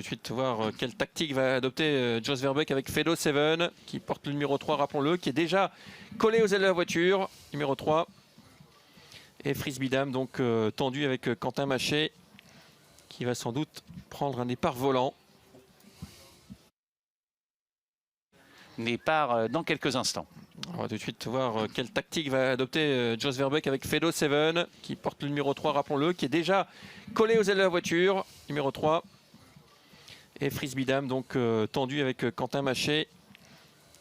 de suite voir quelle tactique va adopter Jos Verbeek avec Fedo Seven qui porte le numéro 3, rappelons-le, qui est déjà collé aux ailes de la voiture. Numéro 3. Et Frisbee Dame donc tendu avec Quentin Maché qui va sans doute prendre un départ volant. Départ dans quelques instants. On va tout de suite voir quelle tactique va adopter Jos Verbeek avec Fedo Seven qui porte le numéro 3, rappelons-le, qui est déjà collé aux ailes de la voiture. Numéro 3. Et Frisbee Dame donc tendu avec Quentin Maché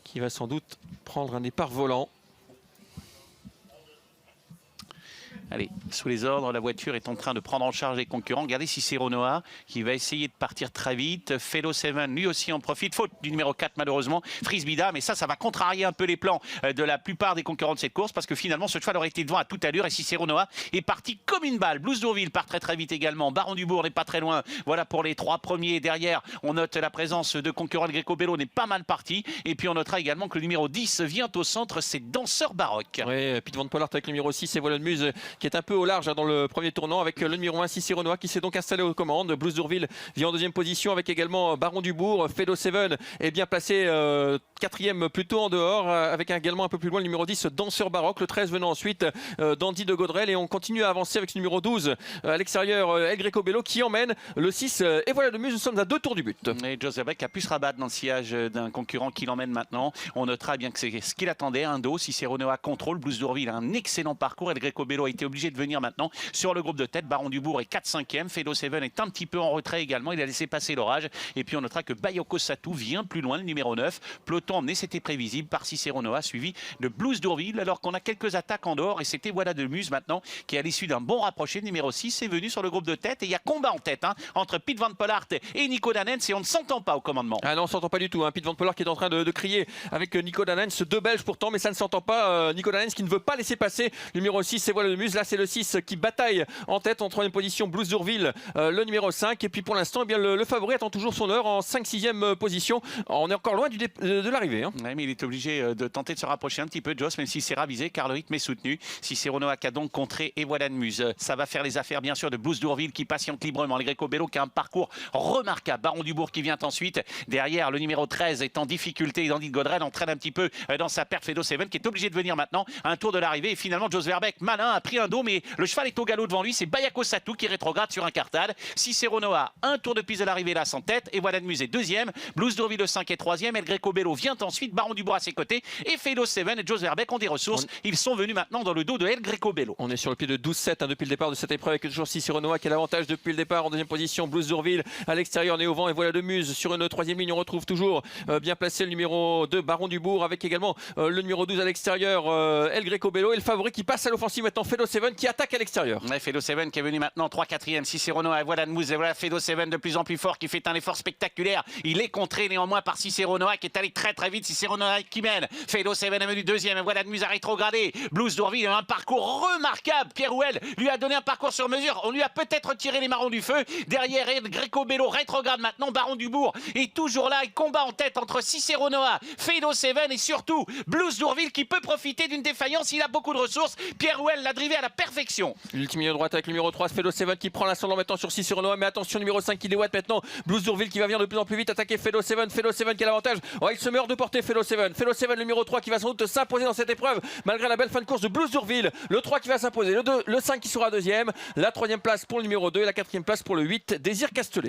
qui va sans doute prendre un départ volant. Allez, sous les ordres, la voiture est en train de prendre en charge les concurrents. Regardez Cicero Noah qui va essayer de partir très vite. Fedo Seven, lui aussi en profite. Faute du numéro 4 malheureusement. Frisbee Dame. Et ça va contrarier un peu les plans de la plupart des concurrents de cette course parce que finalement ce cheval aurait été devant à toute allure et Cicero Noah est parti comme une balle. Blues d'Ourville part très vite également. Baron Dubourg n'est pas très loin. Voilà pour les trois premiers. Derrière, on note la présence de concurrents de Greco Bello n'est pas mal parti. Et puis on notera également que le numéro 10 vient au centre. C'est Danseur Baroque. Oui, Pete Van Pollard avec le numéro 6 et Voilà de Muse qui est un peu au large dans le premier tournant avec le numéro 1 Cicero Noah qui s'est donc installé aux commandes. Blues d'Ourville vient en deuxième position avec également Baron Dubourg. Fedo Seven est bien placé quatrième plutôt en dehors avec également un peu plus loin le numéro 10 Danseur Baroque. Le 13 venant ensuite Dandy de Gaudrel et on continue à avancer avec ce numéro 12 à l'extérieur El Greco Bello qui emmène le 6 et Voilà de Muse. Nous sommes à 2 tours du but. Et Jos Verbeek a pu se rabattre dans le sillage d'un concurrent qui l'emmène maintenant. On notera bien que c'est ce qu'il attendait, un dos. Cicero Noah contrôle. Blues d'Ourville a un excellent parcours. El Greco Bello a été obligé de venir maintenant sur le groupe de tête. Baron Dubourg est 4-5e. Fedo Seven est un petit peu en retrait également. Il a laissé passer l'orage. Et puis on notera que Bayoko Satou vient plus loin, le numéro 9. Peloton emmené, c'était prévisible par Cicero Noah, suivi de Blues d'Ourville. Alors qu'on a quelques attaques en dehors. Et c'était Voilà de Muse maintenant qui, à l'issue d'un bon rapproché, le numéro 6 est venu sur le groupe de tête. Et il y a combat en tête entre Pete Van Pollard et Nico Danens. Et on ne s'entend pas au commandement. Ah non, on ne s'entend pas du tout. Pete Van Pollard qui est en train de crier avec Nico Danens. Deux Belges pourtant, mais ça ne s'entend pas. Nico Danens qui ne veut pas laisser passer le numéro 6 c'est Voilà de Muse. Là, c'est le 6 qui bataille en tête en troisième position. Blues d'Ourville, le numéro 5. Et puis pour l'instant, eh bien, le favori attend toujours son heure en 5-6e position. On est encore loin de l'arrivée. Oui, mais il est obligé de tenter de se rapprocher un petit peu de Jos, même si c'est ravisé car le rythme est soutenu. Cicero Noah a donc contré et Voilà de Muse. Ça va faire les affaires bien sûr de Blues d'Ourville qui patiente librement. Le Greco Bello qui a un parcours remarquable. Baron Dubourg qui vient ensuite. Derrière, le numéro 13 est en difficulté. Dandy de Gaudrel entraîne un petit peu dans sa perte. Fedo Seven qui est obligé de venir maintenant à un tour de l'arrivée. Et finalement, Jos Verbeek, malin, a pris un dos, mais le cheval est au galop devant lui. C'est Bayako Satou qui rétrograde sur un cartade. Cicero Noah, un tour de piste de l'arrivée là sans tête. Et Voilà de Muse est deuxième. Blues d'Ourville le 5 et troisième. El Greco Bello vient ensuite. Baron Dubourg à ses côtés. Et Fedo Seven et Jos Verbeek ont des ressources. Ils sont venus maintenant dans le dos de El Greco Bello. On est sur le pied de 12-7 depuis le départ de cette épreuve avec toujours Cicero Noah qui a l'avantage depuis le départ en deuxième position. Blues d'Ourville à l'extérieur, né au vent et Voilà de Muse sur une troisième ligne. On retrouve toujours bien placé le numéro 2 Baron Dubourg avec également le numéro 12 à l'extérieur El Greco Bello et le favori qui passe à l'offensive maintenant Fedo Seven qui attaque à l'extérieur. Ouais, Fedo Seven qui est venu maintenant 3-4e. Cicero Noah et Voilà de Muse et voilà Fedo Seven de plus en plus fort qui fait un effort spectaculaire. Il est contré néanmoins par Cicero Noah qui est allé très vite. Cicero Noah qui mène. Fedo Seven est venu deuxième et Voilà de Muse a rétrogradé. Blues d'Ourville a un parcours remarquable. Pierre Houel lui a donné un parcours sur mesure. On lui a peut-être tiré les marrons du feu. Derrière El Greco Bello rétrograde maintenant. Baron Dubourg est toujours là. Il combat en tête entre Cicero Noah, Fedo Seven et surtout Blues d'Ourville qui peut profiter d'une défaillance. Il a beaucoup de ressources. Pierre Houel l'a drivé à la perfection. L'ultime milieu droite avec le numéro 3 Fedo Seven qui prend l'ascendant maintenant sur Cicero Noah. Mais attention, numéro 5 qui déouate maintenant. Blues d'Ourville qui va venir de plus en plus vite attaquer Fedo Seven. Fedo Seven qui a l'avantage. Oh, il se meurt de porter Fedo Seven. Fedo Seven, le numéro 3 qui va sans doute s'imposer dans cette épreuve malgré la belle fin de course de Blues d'Ourville. Le 3 qui va s'imposer. Le 5 qui sera deuxième. La troisième place pour le numéro 2 et la quatrième place pour le 8 Désir Castellet.